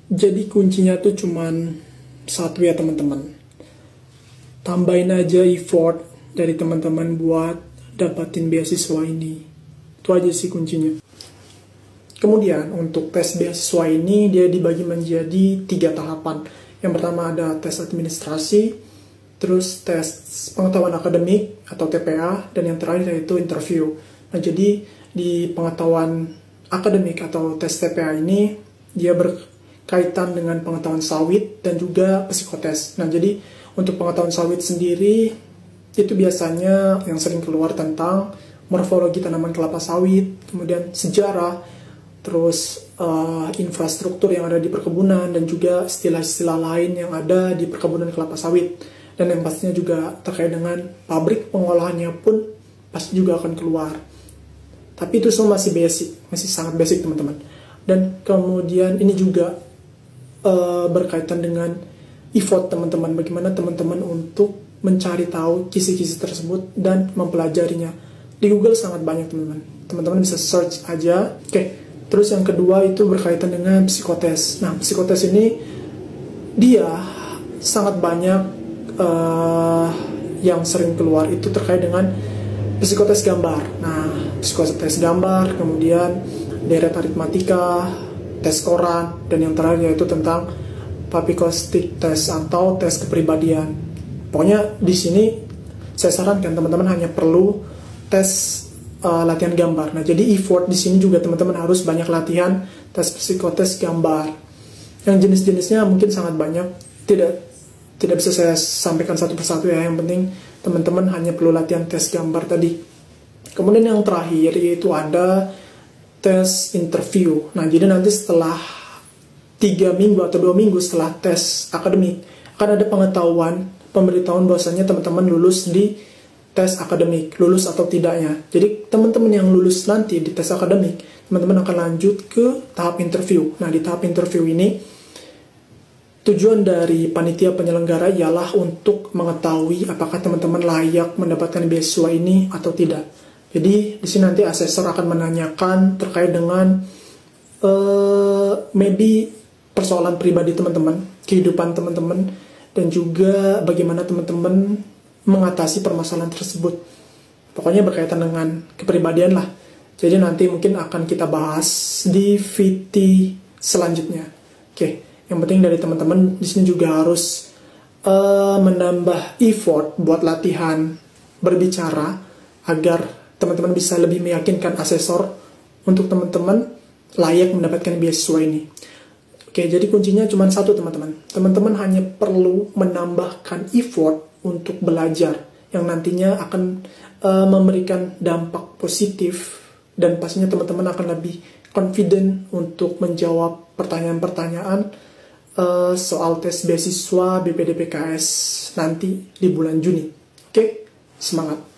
Jadi kuncinya tuh cuman satu ya teman-teman. Tambahin aja effort dari teman-teman buat dapatin beasiswa ini. Itu aja sih kuncinya. Kemudian untuk tes beasiswa ini dia dibagi menjadi 3 tahapan. Yang pertama ada tes administrasi, terus tes pengetahuan akademik atau TPA, dan yang terakhir yaitu interview. Nah jadi di pengetahuan akademik atau tes TPA ini dia berkaitan dengan pengetahuan sawit dan juga psikotes. Nah jadi untuk pengetahuan sawit sendiri itu biasanya yang sering keluar tentang morfologi tanaman kelapa sawit, kemudian sejarah, terus infrastruktur yang ada di perkebunan, dan juga istilah-istilah lain yang ada di perkebunan kelapa sawit. Dan yang pastinya juga terkait dengan pabrik pengolahannya pun pasti juga akan keluar. Tapi itu semua masih basic, masih sangat basic teman-teman. Dan kemudian ini juga berkaitan dengan effort teman-teman, bagaimana teman-teman untuk mencari tahu kisi-kisi tersebut dan mempelajarinya. Di Google sangat banyak teman-teman. Teman-teman bisa search aja. Oke. Terus yang kedua itu berkaitan dengan psikotes. Nah, psikotes ini dia sangat banyak yang sering keluar itu terkait dengan psikotes gambar. Nah, psikotes gambar, kemudian deret aritmatika, tes koran, dan yang terakhir yaitu tentang papikostik test atau tes kepribadian. Pokoknya di sini saya sarankan teman-teman hanya perlu tes latihan gambar. Nah, jadi effort di sini juga teman-teman harus banyak latihan tes psikotes gambar. Yang jenis-jenisnya mungkin sangat banyak. Tidak bisa saya sampaikan satu persatu ya. Yang penting teman-teman hanya perlu latihan tes gambar tadi. Kemudian yang terakhir yaitu ada tes interview. Nah, jadi nanti setelah 3 minggu atau 2 minggu setelah tes akademik akan ada pemberitahuan bahwasanya teman-teman lulus di tes akademik, lulus atau tidaknya. Jadi teman-teman yang lulus nanti di tes akademik, teman-teman akan lanjut ke tahap interview. Nah, di tahap interview ini tujuan dari panitia penyelenggara ialah untuk mengetahui apakah teman-teman layak mendapatkan beasiswa ini atau tidak. Jadi di sini nanti asesor akan menanyakan terkait dengan maybe persoalan pribadi teman-teman, kehidupan teman-teman, dan juga bagaimana teman-teman mengatasi permasalahan tersebut. Pokoknya berkaitan dengan kepribadian lah. Jadi nanti mungkin akan kita bahas di VT selanjutnya. Oke, yang penting dari teman-teman di sini juga harus menambah effort buat latihan berbicara agar teman-teman bisa lebih meyakinkan asesor untuk teman-teman layak mendapatkan beasiswa ini. Oke, jadi kuncinya cuma satu teman-teman. Teman-teman hanya perlu menambahkan effort untuk belajar yang nantinya akan memberikan dampak positif, dan pastinya teman-teman akan lebih confident untuk menjawab pertanyaan-pertanyaan soal tes beasiswa BPDPKS nanti di bulan Juni. Oke, semangat!